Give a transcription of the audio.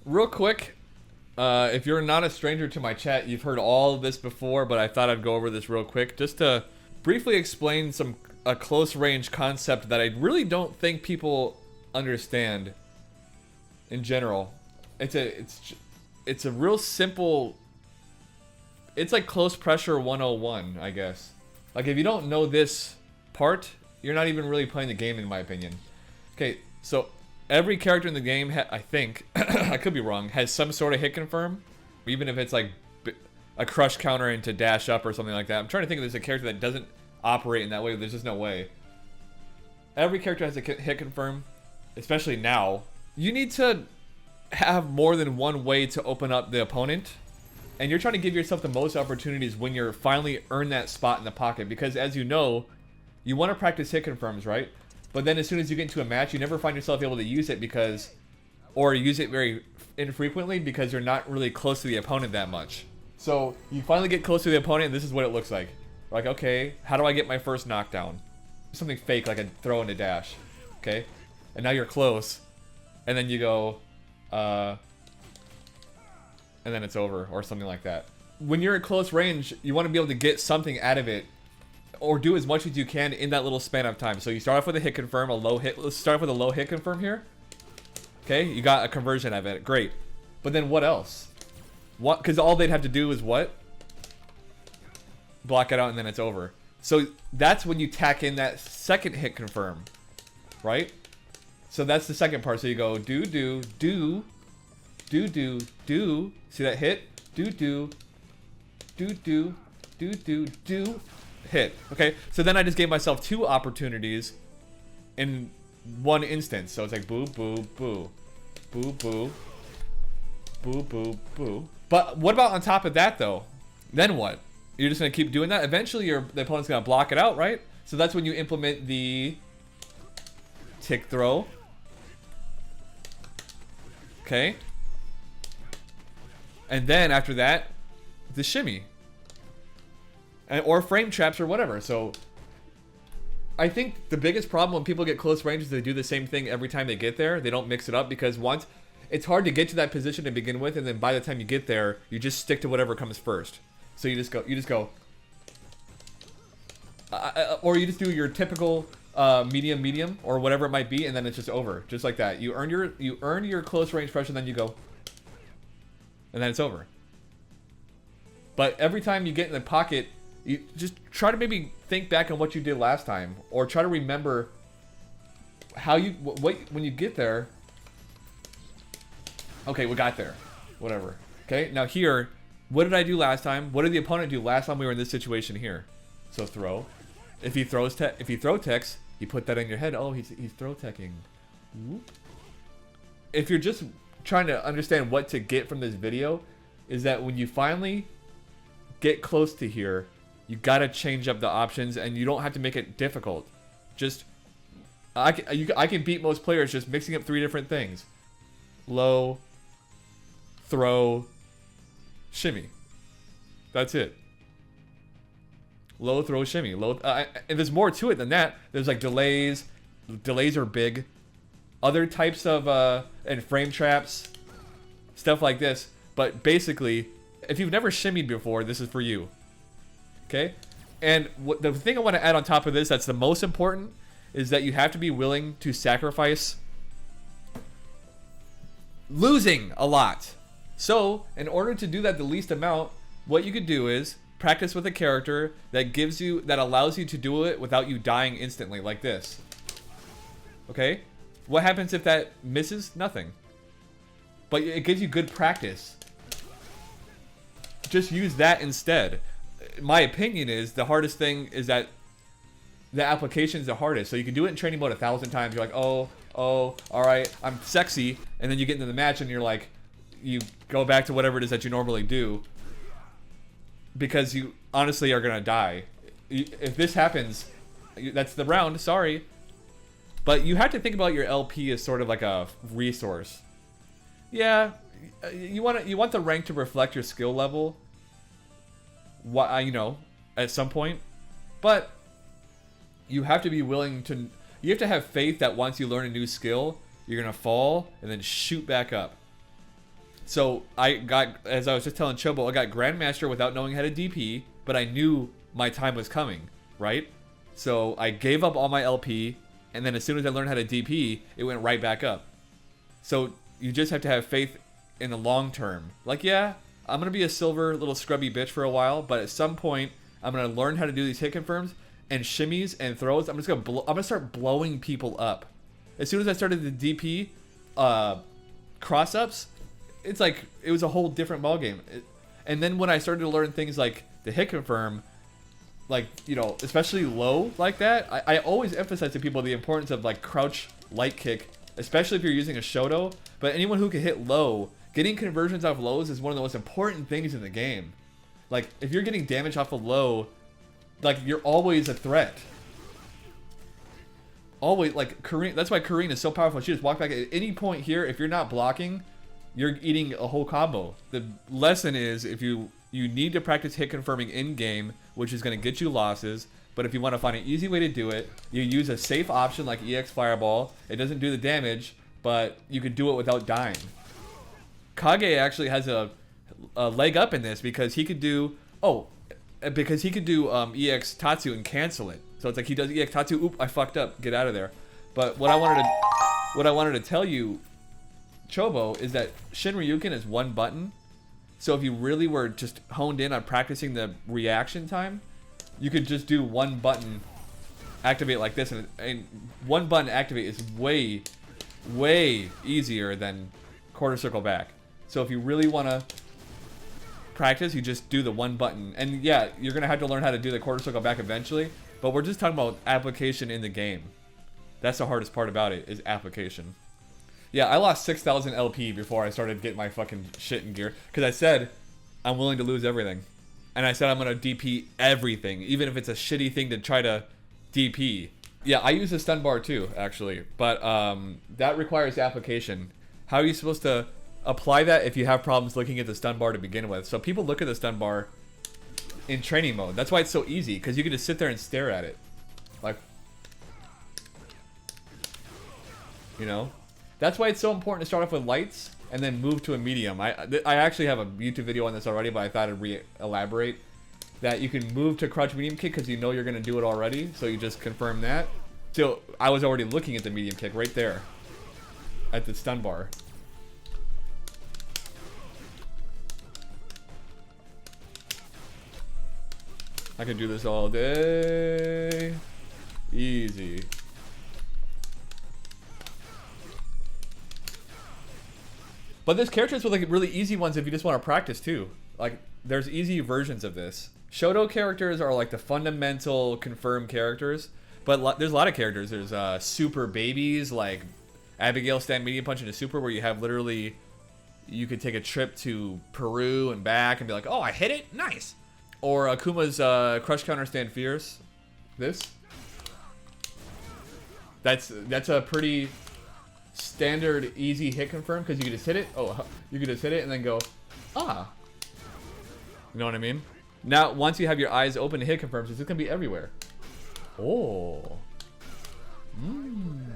Real quick, if you're not a stranger to my chat, you've heard all of this before, but I thought I'd go over this real quick just to briefly explain a close range concept that I really don't think people understand in general. It's a real simple. It's like close pressure 101, I guess. Like if you don't know this part, you're not even really playing the game, in my opinion. Okay, so every character in the game, I think, I could be wrong, has some sort of hit confirm, even if it's like a crush counter into dash up or something like that. I'm trying to think if there's a character that doesn't operate in that way. There's just no way. Every character has a hit confirm, especially now. You need to have more than one way to open up the opponent, and you're trying to give yourself the most opportunities when you're finally earned that spot in the pocket, because as you know, you want to practice hit confirms, right? But then as soon as you get into a match, you never find yourself able to use it or use it very infrequently because you're not really close to the opponent that much. So you finally get close to the opponent, and this is what it looks like. Like, okay, how do I get my first knockdown? Something fake like a throw and a dash, okay? And now you're close, and then you go, and then it's over, or something like that. When you're at close range, you want to be able to get something out of it, or do as much as you can in that little span of time. So you start off with a hit confirm, a low hit. Let's start off with a low hit confirm here. Okay, you got a conversion of it, great. But then what else? What? Because all they'd have to do is what? Block it out, and then it's over. So that's when you tack in that second hit confirm, right? So that's the second part. So you go do. See that hit? Do. Hit. Okay. So then I just gave myself two opportunities in one instance. So it's like boo. But what about on top of that though? Then what? You're just gonna keep doing that. Eventually, the opponent's gonna block it out, right? So that's when you implement the tick throw. Okay. And then after that, the shimmy. Or frame traps or whatever. So I think the biggest problem when people get close range is they do the same thing every time they get there. They don't mix it up because once it's hard to get to that position to begin with, and then by the time you get there, you just stick to whatever comes first. So you just go, or you just do your typical medium, or whatever it might be, and then it's just over, just like that. You earn your close range pressure, and then you go, and then it's over. But every time you get in the pocket, you just try to maybe think back on what you did last time, or try to remember how when you get there. Okay, we got there, whatever. Okay, now here. What did I do last time? What did the opponent do last time we were in this situation here? So throw. If he throw techs, you put that in your head. Oh, he's throw teching. If you're just trying to understand what to get from this video, is that when you finally get close to here, you gotta change up the options, and you don't have to make it difficult. Just I can beat most players just mixing up 3 different things: low, throw, shimmy. That's it. Low, throw, shimmy. Low. And there's more to it than that. There's like delays. Delays are big. Other types of and frame traps, stuff like this. But basically, if you've never shimmied before, this is for you. Okay. And the thing I want to add on top of this, that's the most important, is that you have to be willing to sacrifice losing a lot. So, in order to do that the least amount, what you could do is practice with a character that allows you to do it without you dying instantly, like this. Okay? What happens if that misses? Nothing. But it gives you good practice. Just use that instead. My opinion is the hardest thing is that the application is the hardest. So you can do it in training mode 1,000 times. You're like, oh, all right, I'm sexy. And then you get into the match and you're like, you go back to whatever it is that you normally do, because you honestly are gonna die. If this happens, that's the round, sorry. But you have to think about your LP as sort of like a resource. Yeah, you want the rank to reflect your skill level, at some point. But you have to be willing to, you have to have faith that once you learn a new skill, you're gonna fall and then shoot back up. So I got, as I was just telling Chobo, I got Grandmaster without knowing how to DP, but I knew my time was coming, right? So I gave up all my LP, and then as soon as I learned how to DP, it went right back up. So you just have to have faith in the long term. Like, yeah, I'm going to be a silver little scrubby bitch for a while, but at some point, I'm going to learn how to do these hit confirms and shimmies and throws. I'm going to start blowing people up. As soon as I started the DP cross-ups, it's like, it was a whole different ballgame. And then when I started to learn things like the hit confirm, like, you know, especially low like that, I always emphasize to people the importance of like crouch light kick, especially if you're using a Shoto. But anyone who can hit low, getting conversions off lows is one of the most important things in the game. Like, if you're getting damage off of low, like, you're always a threat. Always, like, Karine, that's why Karine is so powerful. She just walk back at any point here. If you're not blocking, you're eating a whole combo. The lesson is, if you need to practice hit confirming in game, which is going to get you losses. But if you want to find an easy way to do it, you use a safe option like EX Fireball. It doesn't do the damage, but you could do it without dying. Kage actually has a leg up in this because he could do EX Tatsu and cancel it. So it's like he does EX Tatsu, oop, I fucked up, get out of there. But what I wanted to tell you, Chobo, is that Shin Ryuken is one button. So if you really were just honed in on practicing the reaction time, you could just do one button activate like this, and one button activate is way easier than quarter circle back. So if you really want to practice, you just do the one button. And yeah, you're going to have to learn how to do the quarter circle back eventually, but we're just talking about application in the game. That's the hardest part about it, is application. Yeah, I lost 6,000 LP before I started getting my fucking shit in gear, because I said I'm willing to lose everything. And I said I'm going to DP everything, even if it's a shitty thing to try to DP. Yeah, I use a stun bar too, actually, but that requires application. How are you supposed to apply that if you have problems looking at the stun bar to begin with? So people look at the stun bar in training mode. That's why it's so easy, because you can just sit there and stare at it. Like, you know? That's why it's so important to start off with lights and then move to a medium. I actually have a YouTube video on this already, but I thought I'd re-elaborate. That you can move to crouch medium kick because you know you're going to do it already, so you just confirm that. So I was already looking at the medium kick right there at the stun bar. I can do this all day. Easy. But there's characters with like really easy ones if you just want to practice too. Like, there's easy versions of this. Shoto characters are like the fundamental confirmed characters, but there's a lot of characters. There's super babies like Abigail stand medium punch into super, where you have literally, you could take a trip to Peru and back and be like, oh, I hit it, nice. Or Akuma's crush counter stand fierce. This. That's a pretty standard easy hit confirm, because you can just hit it. Oh, you can just hit it and then go, ah. You know what I mean? Now, once you have your eyes open to hit confirms, it's gonna be everywhere. Oh. Mmm.